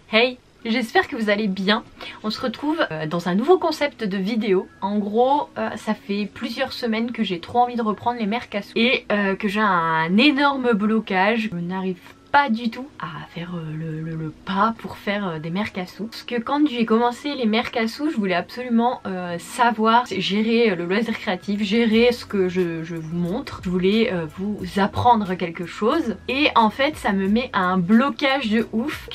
Hey, j'espère que vous allez bien. On se retrouve dans un nouveau concept de vidéo. En gros, ça fait plusieurs semaines que j'ai trop envie de reprendre les mercassous et que j'ai un énorme blocage. Je n'arrive pas du tout à faire le pas pour faire des mercassous. Parce que quand j'ai commencé les mercassous, je voulais absolument savoir gérer le loisir créatif, gérer ce que je vous montre. Je voulais vous apprendre quelque chose. Et en fait, ça me met un blocage de ouf.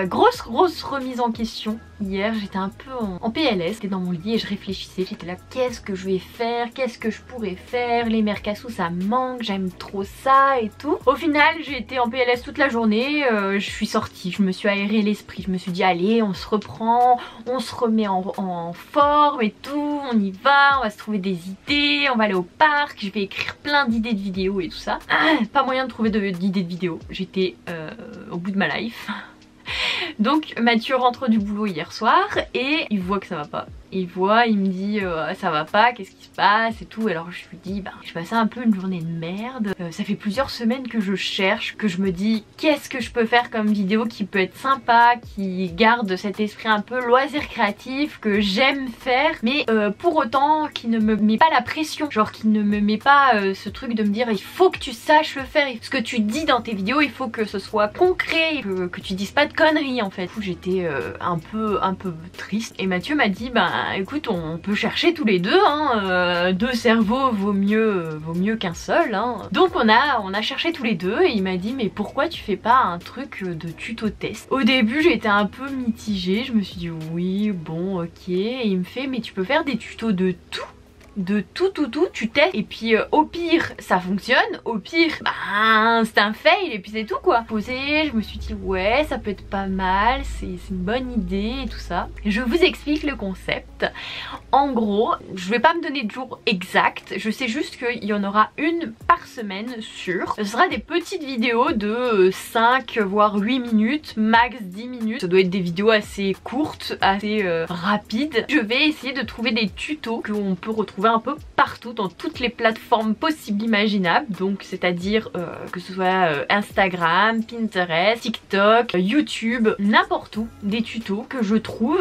Grosse remise en question. Hier, j'étais un peu en PLS, j'étais dans mon lit et je réfléchissais, j'étais là, qu'est-ce que je vais faire, qu'est-ce que je pourrais faire, les mercassous ça me manque, j'aime trop ça et tout. Au final, j'ai été en PLS toute la journée, je suis sortie, je me suis aéré l'esprit, je me suis dit allez, on se reprend, on se remet en forme et tout, on y va, on va se trouver des idées, on va aller au parc, je vais écrire plein d'idées de vidéos et tout ça. Pas moyen de trouver d'idées de vidéos, j'étais au bout de ma life. Donc Mathieu rentre du boulot hier soir et il voit que ça va pas. Il me dit ça va pas, qu'est-ce qui se passe et tout. Alors je lui dis bah je passais un peu une journée de merde. Ça fait plusieurs semaines que je cherche, que je me dis qu'est-ce que je peux faire comme vidéo qui peut être sympa, qui garde cet esprit un peu loisir créatif que j'aime faire, mais pour autant qui ne me met pas la pression, genre qui ne me met pas ce truc de me dire il faut que tu saches le faire, ce que tu dis dans tes vidéos il faut que ce soit concret, que tu dises pas de conneries en fait. J'étais un peu triste et Mathieu m'a dit bah écoute on peut chercher tous les deux hein, deux cerveaux vaut mieux qu'un seul hein. Donc on a cherché tous les deux et il m'a dit mais pourquoi tu fais pas un truc de tuto test. Au début j'étais un peu mitigée, je me suis dit oui bon ok, et il me fait mais tu peux faire des tutos de tout, tu testes et puis au pire ça fonctionne, au pire bah c'est un fail et puis c'est tout quoi. Posé, je me suis dit ouais ça peut être pas mal, c'est une bonne idée et tout ça. Je vous explique le concept. En gros, je vais pas me donner de jour exact, je sais juste qu'il y en aura une par semaine sûre. Ce sera des petites vidéos de 5 voire 8 minutes, max 10 minutes. Ça doit être des vidéos assez courtes, assez rapides. Je vais essayer de trouver des tutos qu'on peut retrouver un peu partout dans toutes les plateformes possibles imaginables, donc c'est à dire que ce soit Instagram, Pinterest, TikTok, YouTube, n'importe où, des tutos que je trouve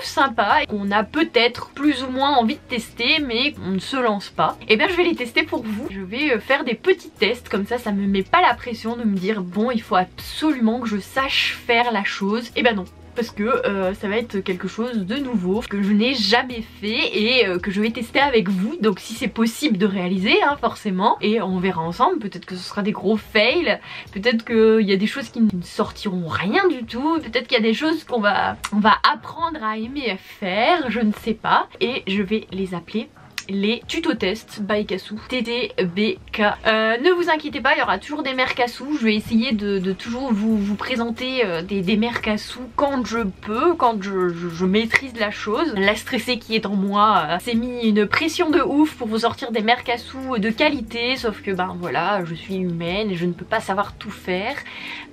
sympa et qu'on a peut-être plus ou moins envie de tester mais on ne se lance pas. Et bien je vais les tester pour vous, je vais faire des petits tests comme ça me met pas la pression de me dire bon il faut absolument que je sache faire la chose. Et ben non, parce que ça va être quelque chose de nouveau que je n'ai jamais fait et que je vais tester avec vous, donc si c'est possible de réaliser hein, forcément, et on verra ensemble, peut-être que ce sera des gros fails, peut-être qu'il y a des choses qui ne sortiront rien du tout, peut-être qu'il y a des choses qu'on va apprendre à aimer faire, je ne sais pas, et je vais les appeler les tuto tests by Cassou, TTBK. Ne vous inquiétez pas, il y aura toujours des mercassous. Je vais essayer de toujours vous présenter des mercassous quand je peux, quand je maîtrise la chose. La stressée qui est en moi s'est mis une pression de ouf pour vous sortir des mercassous de qualité, sauf que ben voilà, je suis humaine et je ne peux pas savoir tout faire.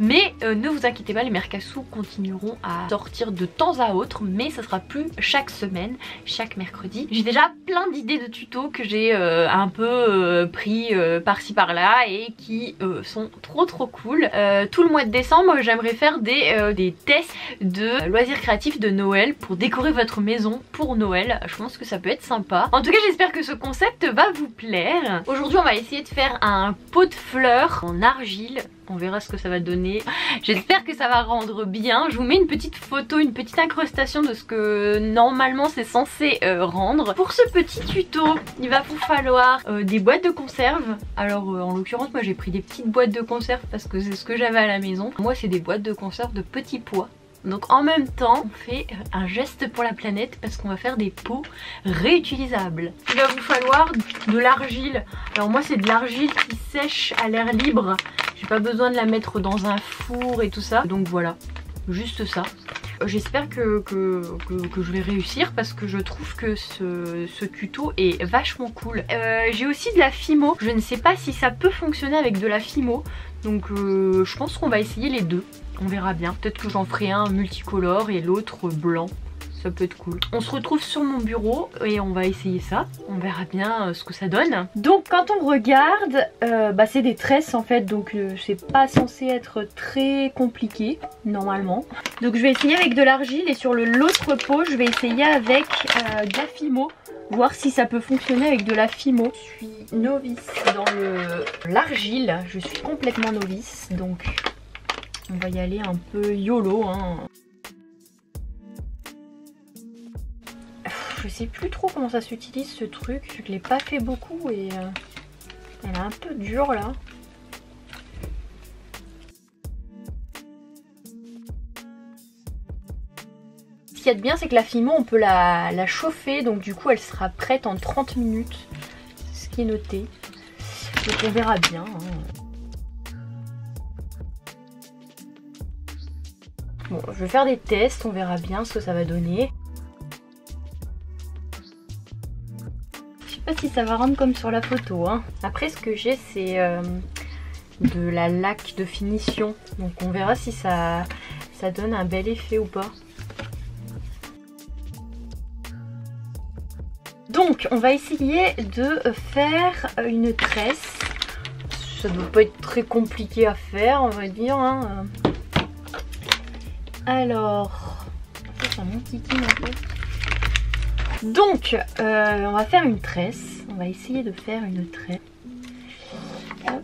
Mais ne vous inquiétez pas, les mercassous continueront à sortir de temps à autre, mais ça sera plus chaque semaine, chaque mercredi. J'ai déjà plein d'idées de tutos que j'ai un peu pris par-ci par-là et qui sont trop cool. Tout le mois de décembre j'aimerais faire des tests de loisirs créatifs de Noël pour décorer votre maison pour Noël. Je pense que ça peut être sympa. En tout cas j'espère que ce concept va vous plaire. Aujourd'hui on va essayer de faire un pot de fleurs en argile. On verra ce que ça va donner. J'espère que ça va rendre bien. Je vous mets une petite photo, une petite incrustation de ce que normalement c'est censé rendre. Pour ce petit tuto, il va vous falloir des boîtes de conserve. Alors en l'occurrence moi j'ai pris des petites boîtes de conserve parce que c'est ce que j'avais à la maison. Moi c'est des boîtes de conserve de petits pois. Donc en même temps on fait un geste pour la planète parce qu'on va faire des pots réutilisables. Il va vous falloir de l'argile. Alors moi c'est de l'argile qui sèche à l'air libre. J'ai pas besoin de la mettre dans un four et tout ça. Donc voilà, juste ça. J'espère que je vais réussir parce que je trouve que ce tuto est vachement cool. J'ai aussi de la Fimo. Je ne sais pas si ça peut fonctionner avec de la Fimo. Donc je pense qu'on va essayer les deux. On verra bien. Peut-être que j'en ferai un multicolore et l'autre blanc. ça peut être cool. On se retrouve sur mon bureau et on va essayer ça. On verra bien ce que ça donne. Donc quand on regarde, c'est des tresses en fait, donc c'est pas censé être très compliqué normalement. Donc je vais essayer avec de l'argile et sur l'autre pot je vais essayer avec de la Fimo. Voir si ça peut fonctionner avec de la Fimo. Je suis novice dans l'argile, je suis complètement novice, donc on va y aller un peu YOLO hein. Je sais plus trop comment ça s'utilise ce truc, je l'ai pas fait beaucoup et elle est un peu dure là. Ce qu'il y a de bien c'est que la Fimo on peut la chauffer, donc du coup elle sera prête en 30 minutes, c'est ce qui est noté. Donc on verra bien hein. Bon, je vais faire des tests, on verra bien ce que ça va donner. Je sais pas si ça va rendre comme sur la photo hein. Après ce que j'ai c'est de la laque de finition, donc on verra si ça donne un bel effet ou pas. Donc on va essayer de faire une tresse. Ça doit pas être très compliqué à faire on va dire hein. Alors ça m'enquiquine un peu. Donc, on va faire une tresse. On va essayer de faire une tresse. Hop.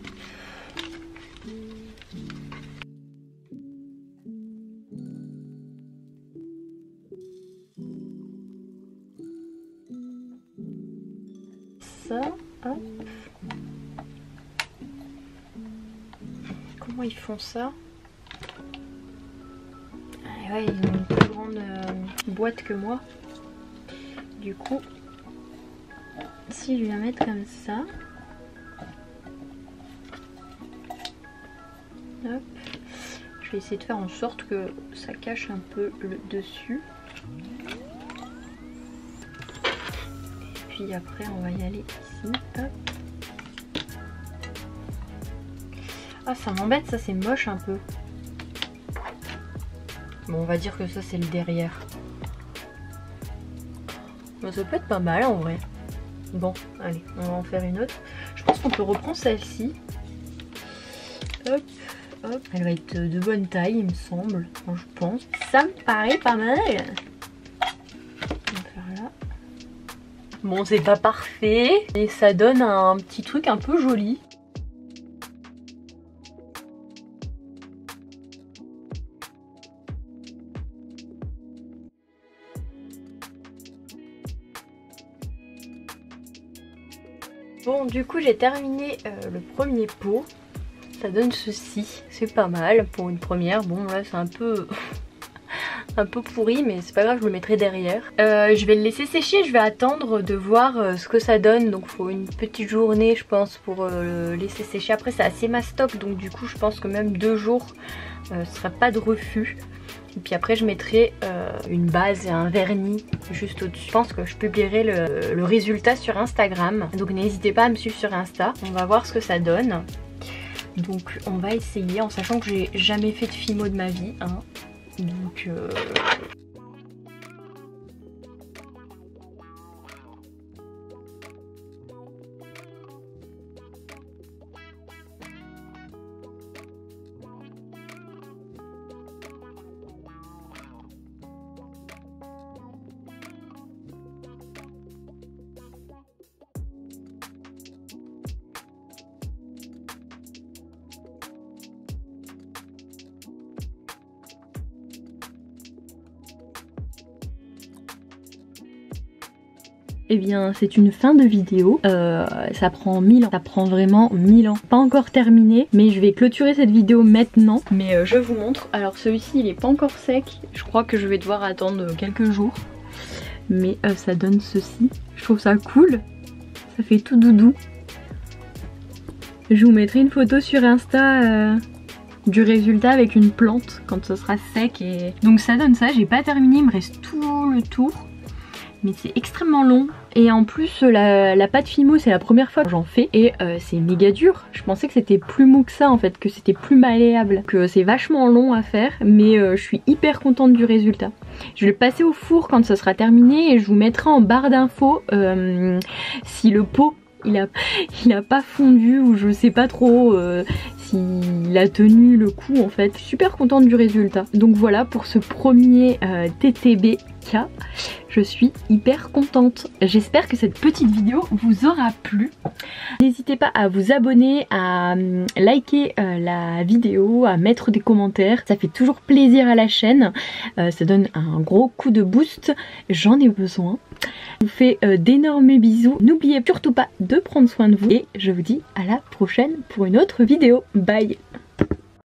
Ça, hop. Comment ils font ça? Ah ouais, ils ont une plus grande boîte que moi. Du coup, si je viens mettre comme ça, hop, je vais essayer de faire en sorte que ça cache un peu le dessus. Et puis après, on va y aller ici. Hop. Ah, ça m'embête, ça c'est moche un peu. Bon, on va dire que ça c'est le derrière. Ça peut être pas mal en vrai. Bon, allez, on va en faire une autre. Je pense qu'on peut reprendre celle-ci. Hop, hop. Elle va être de bonne taille, il me semble. Enfin, je pense. Ça me paraît pas mal. On va faire là. Bon, c'est pas parfait. Et ça donne un petit truc un peu joli. Bon, du coup j'ai terminé le premier pot. Ça donne ceci, c'est pas mal pour une première. Bon là c'est un peu un peu pourri mais c'est pas grave, je le mettrai derrière. Je vais le laisser sécher, je vais attendre de voir ce que ça donne. Donc il faut une petite journée je pense pour le laisser sécher. Après c'est assez mastoc donc du coup je pense que même 2 jours ce sera pas de refus. Et puis après je mettrai une base et un vernis juste au-dessus. Je pense que je publierai le résultat sur Instagram. Donc n'hésitez pas à me suivre sur Insta. On va voir ce que ça donne. Donc on va essayer en sachant que j'ai jamais fait de Fimo de ma vie. Hein. Donc eh bien c'est une fin de vidéo, ça prend 1000 ans, ça prend vraiment 1000 ans. Pas encore terminé, mais je vais clôturer cette vidéo maintenant. Mais je vous montre, alors celui-ci il est pas encore sec, je crois que je vais devoir attendre quelques jours. Mais ça donne ceci, je trouve ça cool, ça fait tout doudou. Je vous mettrai une photo sur Insta du résultat avec une plante quand ce sera sec. Et donc ça donne ça, j'ai pas terminé, il me reste tout le tour. mais c'est extrêmement long. Et en plus la pâte Fimo c'est la première fois que j'en fais et c'est méga dur. Je pensais que c'était plus mou que ça en fait, que c'était plus malléable, que c'est vachement long à faire, mais je suis hyper contente du résultat. Je vais le passer au four quand ce sera terminé et je vous mettrai en barre d'infos si le pot il a pas fondu ou je sais pas trop s'il a tenu le coup en fait. Je suis super contente du résultat. Donc voilà pour ce premier TTBK. Je suis hyper contente. J'espère que cette petite vidéo vous aura plu. N'hésitez pas à vous abonner, à liker la vidéo, à mettre des commentaires. Ça fait toujours plaisir à la chaîne. Ça donne un gros coup de boost. J'en ai besoin. Je vous fais d'énormes bisous. N'oubliez surtout pas de prendre soin de vous. Et je vous dis à la prochaine pour une autre vidéo. Bye!